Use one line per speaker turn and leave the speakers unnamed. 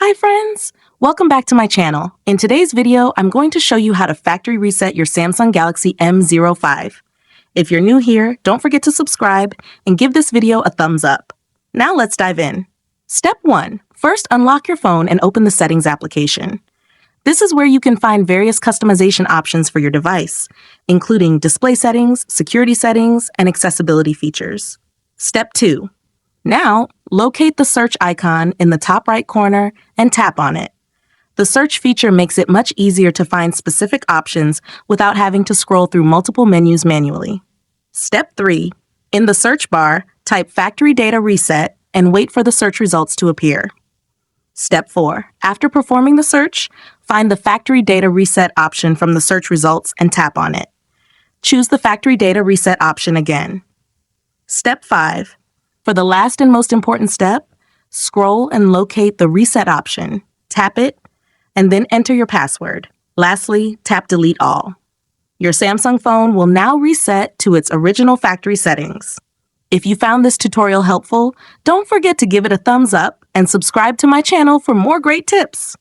Hi friends! Welcome back to my channel. In today's video, I'm going to show you how to factory reset your Samsung Galaxy M05. If you're new here, don't forget to subscribe and give this video a thumbs up. Now let's dive in. Step 1. First, unlock your phone and open the Settings application. This is where you can find various customization options for your device, including display settings, security settings, and accessibility features. Step 2. Now, locate the search icon in the top right corner and tap on it. The search feature makes it much easier to find specific options without having to scroll through multiple menus manually. Step 3. In the search bar, type Factory Data Reset and wait for the search results to appear. Step 4. After performing the search, find the Factory Data Reset option from the search results and tap on it. Choose the Factory Data Reset option again. Step 5. For the last and most important step, scroll and locate the Reset option, tap it, and then enter your password. Lastly, tap Delete All. Your Samsung phone will now reset to its original factory settings. If you found this tutorial helpful, don't forget to give it a thumbs up and subscribe to my channel for more great tips.